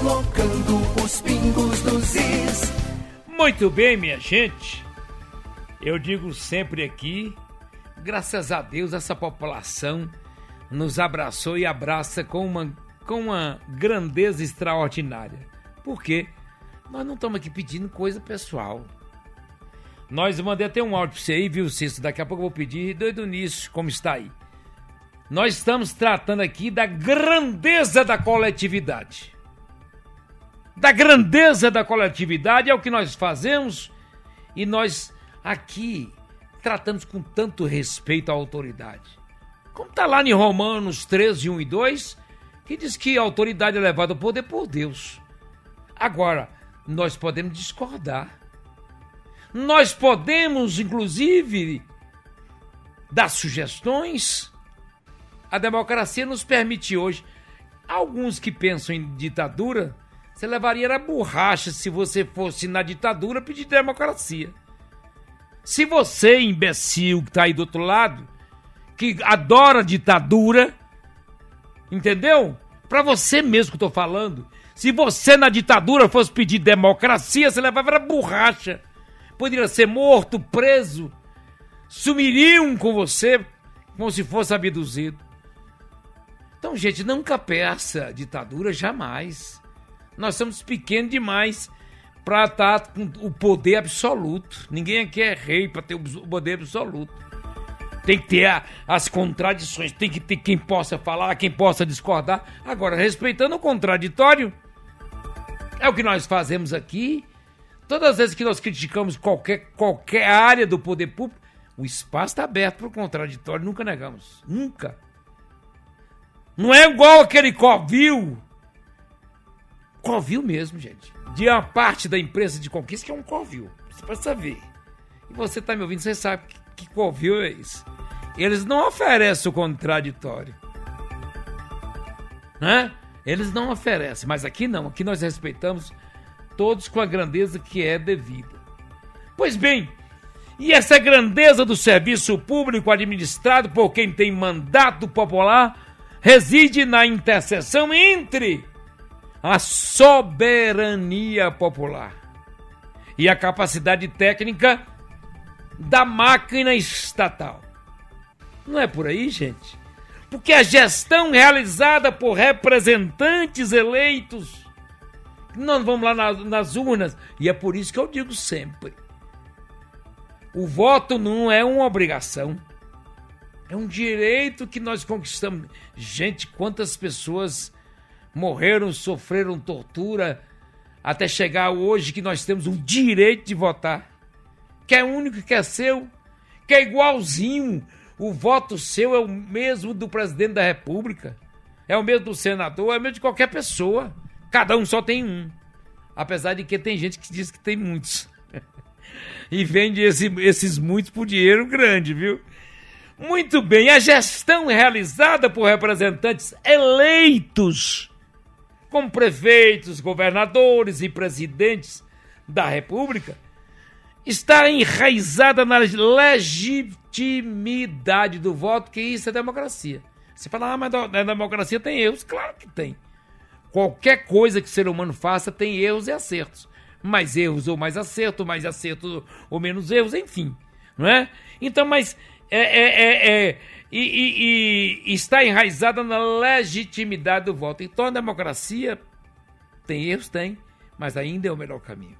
colocando os pingos nos is. Muito bem, minha gente. Eu digo sempre aqui, graças a Deus essa população nos abraçou e abraça com uma grandeza extraordinária. Por quê? Nós não estamos aqui pedindo coisa pessoal. Nós mandei até um áudio pra você aí, viu, Cício? Daqui a pouco eu vou pedir, doido nisso, como está aí. Nós estamos tratando aqui da grandeza da coletividade. Da grandeza da coletividade é o que nós fazemos e nós aqui tratamos com tanto respeito à autoridade. Como está lá em Romanos 13, 1 e 2, que diz que a autoridade é levada ao poder por Deus. Agora, nós podemos discordar. Nós podemos, inclusive, dar sugestões. A democracia nos permite hoje. Alguns que pensam em ditadura, você levaria na borracha se você fosse na ditadura pedir democracia. Se você, imbecil, que está aí do outro lado, que adora ditadura, entendeu? Para você mesmo que eu estou falando. Se você na ditadura fosse pedir democracia, você levava na borracha. Poderia ser morto, preso, sumiriam com você como se fosse abduzido. Então, gente, nunca peça ditadura, jamais. Nós somos pequenos demais para estar com o poder absoluto. Ninguém aqui é rei para ter o poder absoluto. Tem que ter as contradições, tem que ter quem possa falar, quem possa discordar. Agora, respeitando o contraditório, é o que nós fazemos aqui. Todas as vezes que nós criticamos qualquer área do poder público, o espaço está aberto para o contraditório, nunca negamos. Nunca. Não é igual aquele Covil. Covil mesmo, gente. De uma parte da imprensa de conquista que é um Covil. Você pode saber. E você está me ouvindo, você sabe que Covil é isso. Eles não oferecem o contraditório. Né? Eles não oferecem, mas aqui não. Aqui nós respeitamos todos com a grandeza que é devida. Pois bem, e essa grandeza do serviço público administrado por quem tem mandato popular reside na interseção entre a soberania popular e a capacidade técnica da máquina estatal. Não é por aí, gente? Porque a gestão realizada por representantes eleitos, nós vamos lá nas urnas, e é por isso que eu digo sempre, o voto não é uma obrigação, é um direito que nós conquistamos. Gente, quantas pessoas morreram, sofreram tortura, até chegar hoje que nós temos o direito de votar, que é único, que é seu, que é igualzinho. O voto seu é o mesmo do presidente da República, é o mesmo do senador, é o mesmo de qualquer pessoa. Cada um só tem um. Apesar de que tem gente que diz que tem muitos. E vende esses muitos por dinheiro grande, viu? Muito bem, a gestão realizada por representantes eleitos, como prefeitos, governadores e presidentes da República, está enraizada na legitimidade do voto, que isso é democracia. Você fala, mas na democracia tem erros. Claro que tem. Qualquer coisa que o ser humano faça tem erros e acertos. Mais erros ou mais acertos ou menos erros, enfim. Não é? Então, mas está enraizada na legitimidade do voto. Então, a democracia tem erros, tem, mas ainda é o melhor caminho.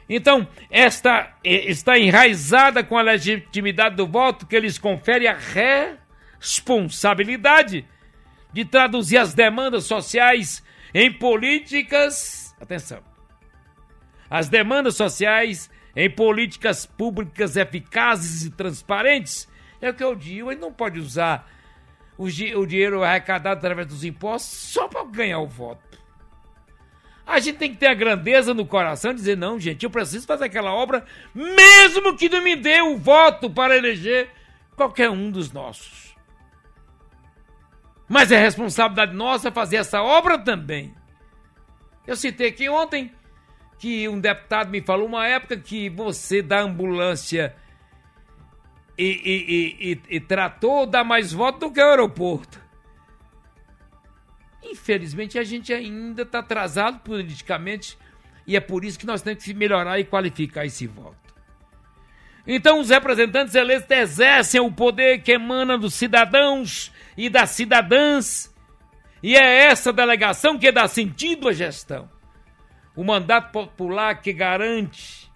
Então, esta está enraizada com a legitimidade do voto, que lhes confere a responsabilidade de traduzir as demandas sociais em políticas... Atenção. As demandas sociais em políticas públicas eficazes e transparentes. É o que eu digo, ele não pode usar o dinheiro arrecadado através dos impostos só para ganhar o voto. A gente tem que ter a grandeza no coração e dizer, não, gente, eu preciso fazer aquela obra, mesmo que não me dê o voto para eleger qualquer um dos nossos. Mas é responsabilidade nossa fazer essa obra também. Eu citei aqui ontem que um deputado me falou uma época que você da ambulância e trator dá mais voto do que o aeroporto. Infelizmente, a gente ainda está atrasado politicamente e é por isso que nós temos que melhorar e qualificar esse voto. Então, os representantes eleitos exercem o poder que emana dos cidadãos e das cidadãs, e é essa delegação que dá sentido à gestão. O mandato popular que garante,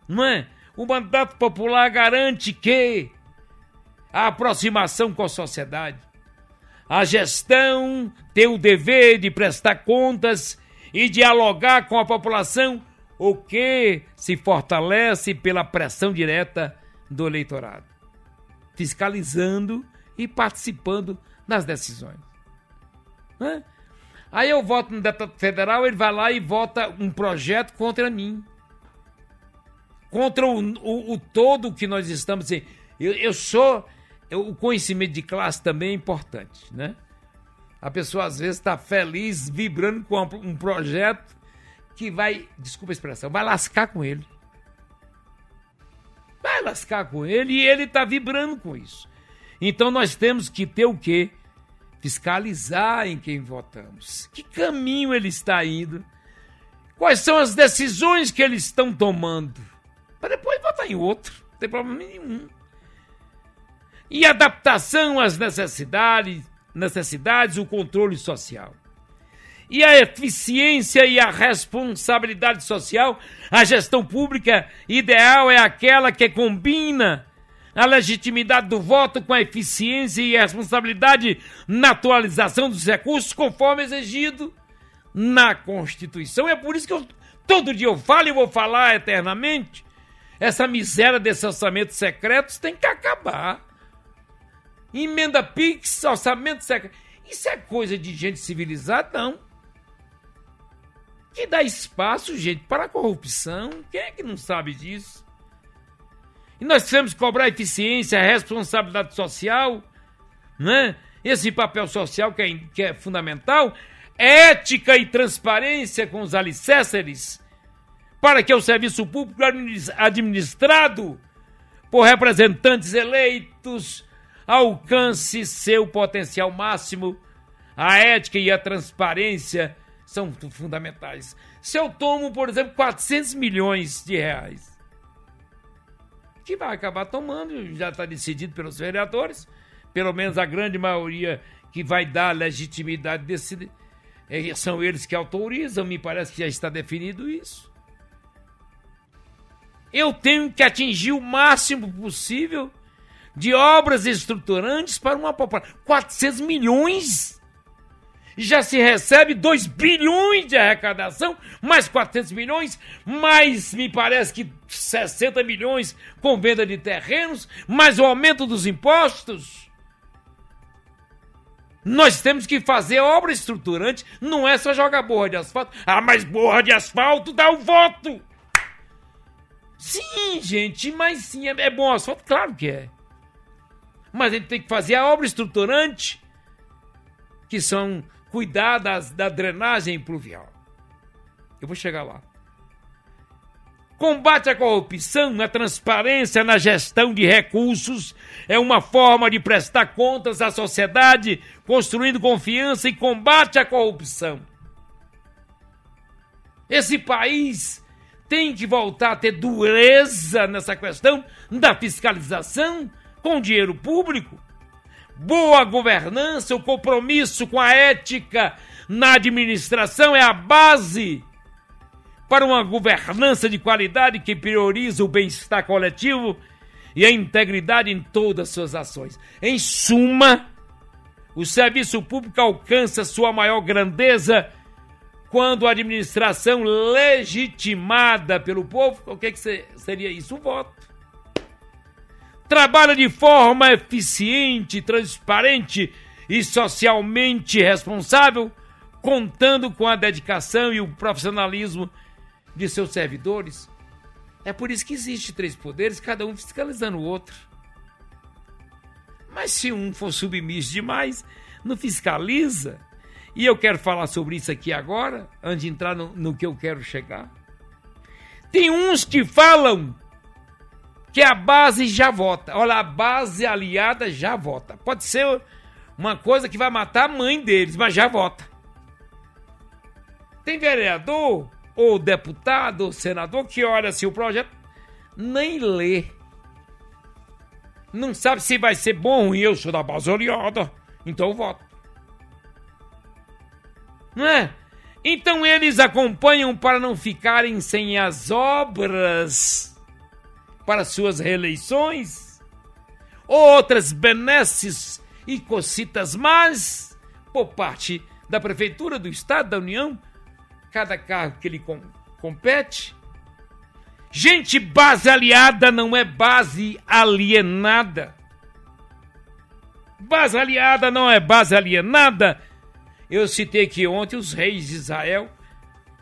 não é? O mandato popular garante que a aproximação com a sociedade. A gestão tem o dever de prestar contas e dialogar com a população, o que se fortalece pela pressão direta do eleitorado, fiscalizando e participando das decisões. Aí eu voto no deputado federal, ele vai lá e vota um projeto contra mim. Contra o todo que nós estamos... Assim, o conhecimento de classe também é importante, né? A pessoa às vezes está feliz, vibrando com um projeto que vai, desculpa a expressão, vai lascar com ele. Vai lascar com ele e ele está vibrando com isso. Então nós temos que ter o quê? Fiscalizar em quem votamos. Que caminho ele está indo? Quais são as decisões que eles estão tomando? Para depois votar em outro, não tem problema nenhum. E adaptação às necessidades, o controle social. E a eficiência e a responsabilidade social, a gestão pública ideal é aquela que combina a legitimidade do voto com a eficiência e a responsabilidade na atualização dos recursos conforme exigido na Constituição. É por isso que todo dia eu falo e vou falar eternamente. Essa miséria desses orçamentos secretos tem que acabar. Emenda PIX, orçamento secreto. Isso é coisa de gente civilizada, não. Que dá espaço, gente, para a corrupção. Quem é que não sabe disso? E nós temos que cobrar eficiência, responsabilidade social, né? Esse papel social que é fundamental, ética e transparência com os alicerces, para que o serviço público administrado por representantes eleitos alcance seu potencial máximo. A ética e a transparência são fundamentais. Se eu tomo, por exemplo, 400 milhões de reais, que vai acabar tomando, já está decidido pelos vereadores, pelo menos a grande maioria que vai dar legitimidade desse, são eles que autorizam, me parece que já está definido isso. Eu tenho que atingir o máximo possível de obras estruturantes para uma população. 400 milhões! Já se recebe 2 bilhões de arrecadação, mais 400 milhões, mais me parece que 60 milhões com venda de terrenos, mais o aumento dos impostos. Nós temos que fazer obra estruturante, não é só jogar borra de asfalto. Ah, mas borra de asfalto dá o voto! Sim, gente, mas sim, é bom asfalto? Claro que é. Mas a gente tem que fazer a obra estruturante, que são cuidar da drenagem pluvial. Eu vou chegar lá. Combate à corrupção, na transparência, na gestão de recursos, é uma forma de prestar contas à sociedade, construindo confiança e combate à corrupção. Esse país tem que voltar a ter dureza nessa questão da fiscalização com dinheiro público. Boa governança, o compromisso com a ética na administração é a base para uma governança de qualidade que prioriza o bem-estar coletivo e a integridade em todas as suas ações. Em suma, o serviço público alcança sua maior grandeza quando a administração legitimada pelo povo, o que seria isso? O voto. Trabalha de forma eficiente, transparente e socialmente responsável, contando com a dedicação e o profissionalismo de seus servidores. É por isso que existe 3 poderes, cada um fiscalizando o outro. Mas se um for submisso demais, não fiscaliza. E eu quero falar sobre isso aqui agora, antes de entrar no que eu quero chegar. Tem uns que falam que a base já vota. Olha, a base aliada já vota. Pode ser uma coisa que vai matar a mãe deles, mas já vota. Tem vereador, ou deputado, ou senador que olha assim o projeto, nem lê. Não sabe se vai ser bom ou ruim. Eu sou da base aliada, então eu voto. Não é? Então eles acompanham para não ficarem sem as obras para suas reeleições, outras benesses e cocitas mais por parte da Prefeitura, do Estado, da União, cada cargo que lhe compete. Gente, base aliada não é base alienada. Base aliada não é base alienada. Eu citei aqui ontem os reis de Israel.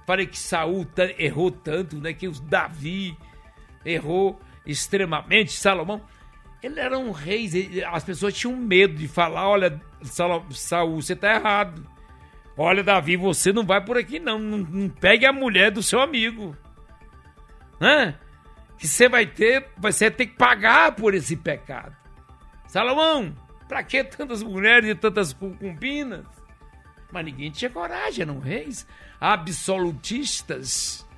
Falei que Saul errou tanto, né? Que os Davi errou extremamente, Salomão. Ele era um rei, as pessoas tinham medo de falar, olha, Saul, você tá errado. Olha, Davi, você não vai por aqui não, não pegue a mulher do seu amigo. Né? Que você vai ter que pagar por esse pecado. Salomão, pra que tantas mulheres e tantas concubinas? Mas ninguém tinha coragem, eram reis absolutistas.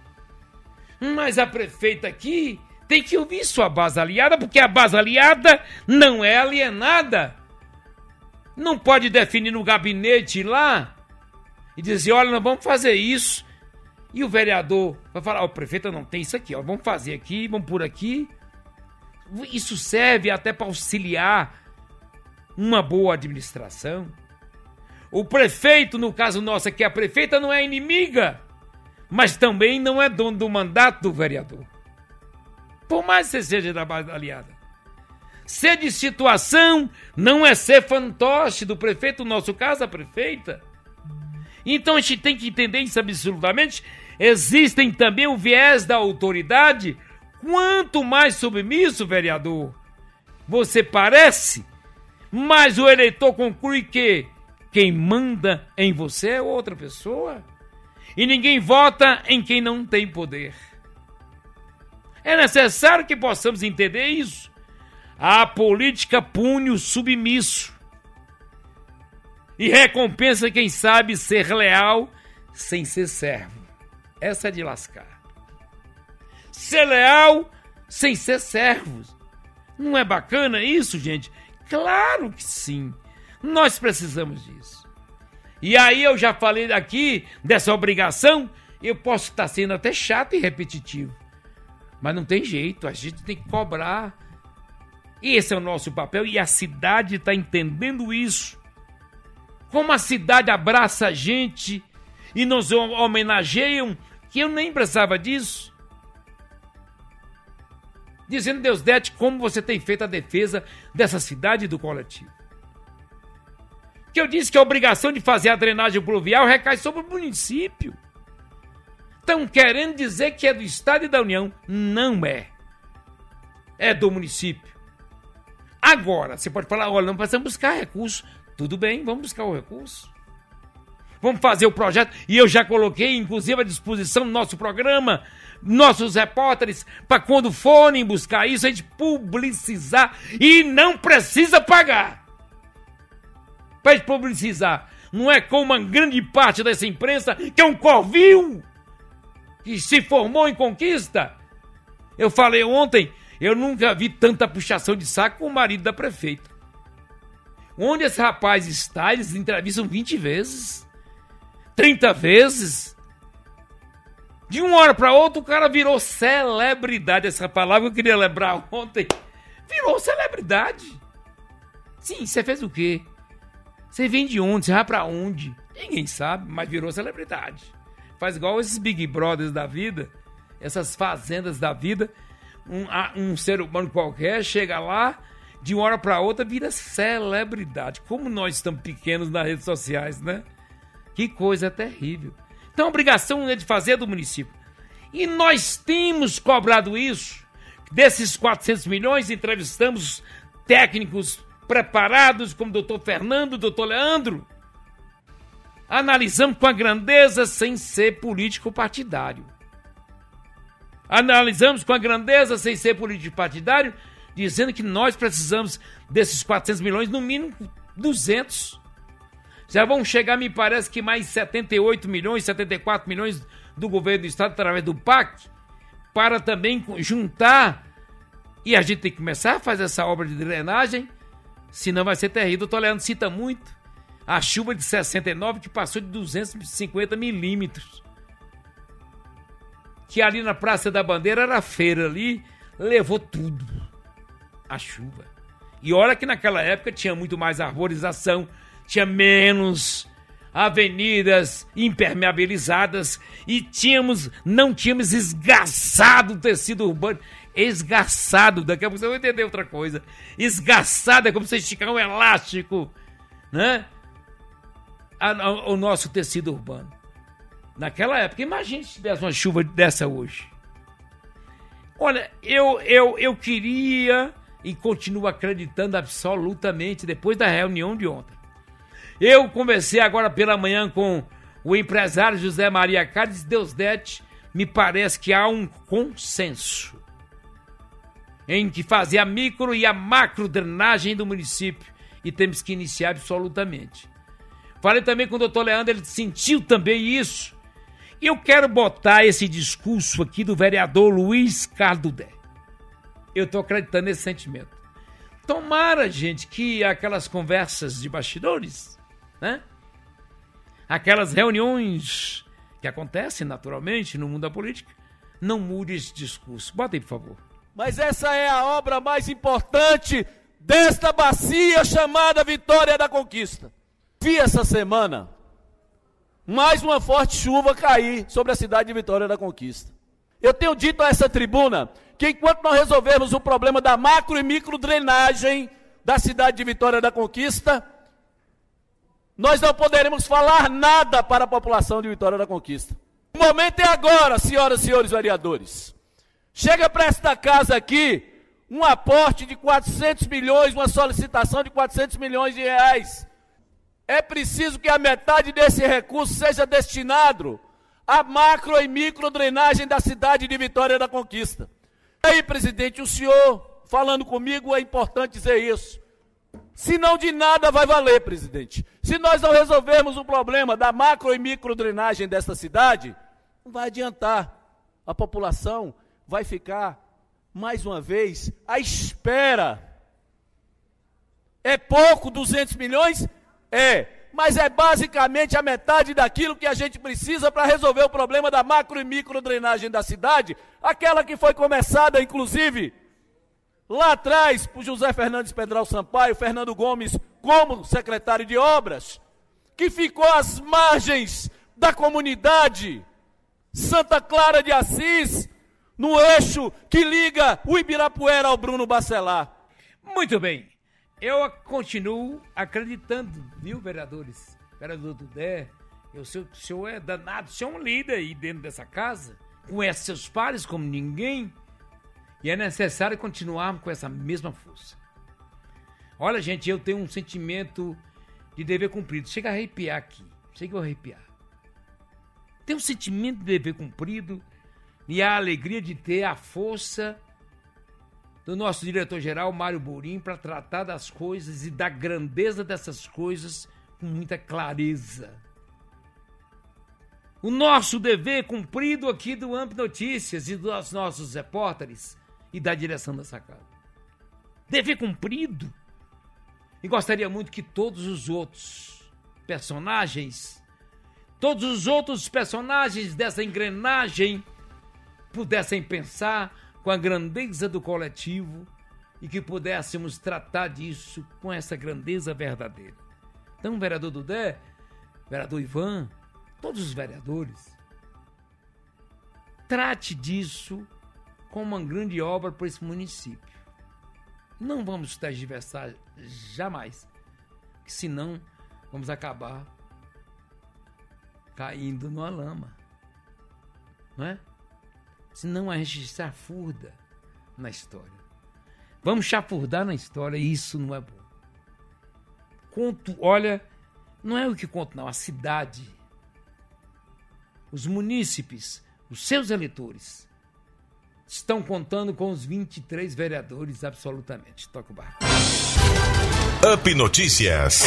Mas a prefeita aqui tem que ouvir sua base aliada, porque a base aliada não é alienada. Não pode definir no gabinete lá e dizer, olha, nós vamos fazer isso. E o vereador vai falar, ó, prefeita, não tem isso aqui, ó, vamos fazer aqui, vamos por aqui. Isso serve até para auxiliar uma boa administração. O prefeito, no caso nosso aqui, a prefeita não é inimiga, mas também não é dono do mandato do vereador. Por mais que você seja da base aliada. Ser de situação não é ser fantoche do prefeito, no nosso caso, a prefeita. Então a gente tem que entender isso absolutamente. Existem também o viés da autoridade. Quanto mais submisso, vereador, você parece, mais o eleitor conclui que quem manda em você é outra pessoa. E ninguém vota em quem não tem poder. É necessário que possamos entender isso. A política pune o submisso e recompensa quem sabe ser leal sem ser servo. Essa é de lascar. Ser leal sem ser servo. Não é bacana isso, gente? Claro que sim. Nós precisamos disso. E aí eu já falei aqui dessa obrigação, eu posso estar sendo até chato e repetitivo. Mas não tem jeito, a gente tem que cobrar. Esse é o nosso papel e a cidade está entendendo isso. Como a cidade abraça a gente e nos homenageiam, que eu nem precisava disso. Dizendo, Deusdete, como você tem feito a defesa dessa cidade e do coletivo. Que eu disse que a obrigação de fazer a drenagem pluvial recai sobre o município. Estão querendo dizer que é do Estado e da União. Não é. É do município. Agora, você pode falar, olha, não precisamos buscar recurso. Tudo bem, vamos buscar o recurso. Vamos fazer o projeto. E eu já coloquei, inclusive, à disposição do nosso programa, nossos repórteres, para quando forem buscar isso, a gente publicizar. E não precisa pagar. Para gente publicizar. Não é como uma grande parte dessa imprensa, que é um covil, que se formou em conquista. Eu falei ontem, eu nunca vi tanta puxação de saco com o marido da prefeita. Onde esse rapaz está, eles entrevistam 20 vezes, 30 vezes. De uma hora para outra, o cara virou celebridade. Essa palavra que eu queria lembrar ontem. Virou celebridade. Sim, você fez o quê? Você vem de onde? Você vai pra onde? Ninguém sabe, mas virou celebridade. Faz igual esses Big Brothers da vida, essas fazendas da vida. Um ser humano qualquer chega lá, de uma hora pra outra vira celebridade. Como nós estamos pequenos nas redes sociais, né? Que coisa terrível. Então a obrigação é de fazer do município. E nós temos cobrado isso. Desses 400 milhões, entrevistamos técnicos preparados como o doutor Fernando, o doutor Leandro. Analisamos com a grandeza sem ser político partidário. Analisamos com a grandeza sem ser político partidário, dizendo que nós precisamos desses 400 milhões, no mínimo 200. Já vão chegar, me parece que mais 78 milhões, 74 milhões do governo do estado através do PAC, para também juntar, e a gente tem que começar a fazer essa obra de drenagem, senão vai ser terrível. O doutor Leandro cita muito a chuva de 69, que passou de 250 milímetros, que ali na Praça da Bandeira era feira ali, levou tudo, a chuva. E olha que naquela época tinha muito mais arborização, tinha menos avenidas impermeabilizadas e não tínhamos esgaçado o tecido urbano. Esgaçado, daqui a pouco você vai entender outra coisa. Esgaçado é como você esticar um elástico, né? O nosso tecido urbano. Naquela época, imagine se tivesse uma chuva dessa hoje. Olha, eu queria e continuo acreditando absolutamente depois da reunião de ontem. Eu conversei agora pela manhã com o empresário José Maria Carlos Deusdete. Me parece que há um consenso em que fazer a micro e a macro drenagem do município e temos que iniciar absolutamente. Falei também com o doutor Leandro, ele sentiu também isso. E eu quero botar esse discurso aqui do vereador Luiz Carlos Dudé. Eu estou acreditando nesse sentimento. Tomara, gente, que aquelas conversas de bastidores, né? Aquelas reuniões que acontecem naturalmente no mundo da política, não mude esse discurso. Bota aí, por favor. Mas essa é a obra mais importante desta bacia chamada Vitória da Conquista. Vi essa semana mais uma forte chuva cair sobre a cidade de Vitória da Conquista. Eu tenho dito a essa tribuna que enquanto nós resolvermos o problema da macro e micro drenagem da cidade de Vitória da Conquista, nós não poderemos falar nada para a população de Vitória da Conquista. O momento é agora, senhoras e senhores vereadores. Chega para esta casa aqui um aporte de 400 milhões, uma solicitação de 400 milhões de reais. É preciso que a metade desse recurso seja destinado à macro e micro drenagem da cidade de Vitória da Conquista. E aí, presidente, o senhor falando comigo, é importante dizer isso. Senão de nada vai valer, presidente. Se nós não resolvermos o problema da macro e micro drenagem desta cidade, não vai adiantar. A população vai ficar, mais uma vez, à espera. É pouco, 200 milhões? É, mas é basicamente a metade daquilo que a gente precisa para resolver o problema da macro e micro drenagem da cidade, aquela que foi começada, inclusive, lá atrás, por José Fernandes Pedral Sampaio, Fernando Gomes, como secretário de obras, que ficou às margens da comunidade Santa Clara de Assis, no eixo que liga o Ibirapuera ao Bruno Bacelar. Muito bem. Eu continuo acreditando, viu, vereadores? Vereador Dudé, o senhor é danado, o senhor é um líder aí dentro dessa casa, conhece seus pares como ninguém, e é necessário continuarmos com essa mesma força. Olha, gente, eu tenho um sentimento de dever cumprido. Chega a arrepiar aqui, chega a arrepiar. Tenho um sentimento de dever cumprido e a alegria de ter a força do nosso diretor-geral, Mário Bourim, para tratar das coisas e da grandeza dessas coisas com muita clareza. O nosso dever cumprido aqui do AMP Notícias e dos nossos repórteres e da direção dessa casa. Dever cumprido. E gostaria muito que todos os outros personagens dessa engrenagem pudessem pensar com a grandeza do coletivo e que pudéssemos tratar disso com essa grandeza verdadeira. Então, vereador Dudé, vereador Ivan, todos os vereadores, trate disso como uma grande obra para esse município. Não vamos tergiversar jamais, que senão vamos acabar caindo numa lama, não é? Senão a gente chafurda na história. Vamos chafurdar na história e isso não é bom. Conto, olha, não é o que conto não, a cidade, os munícipes, os seus eleitores, estão contando com os 23 vereadores absolutamente. Toca o barco. Up Notícias.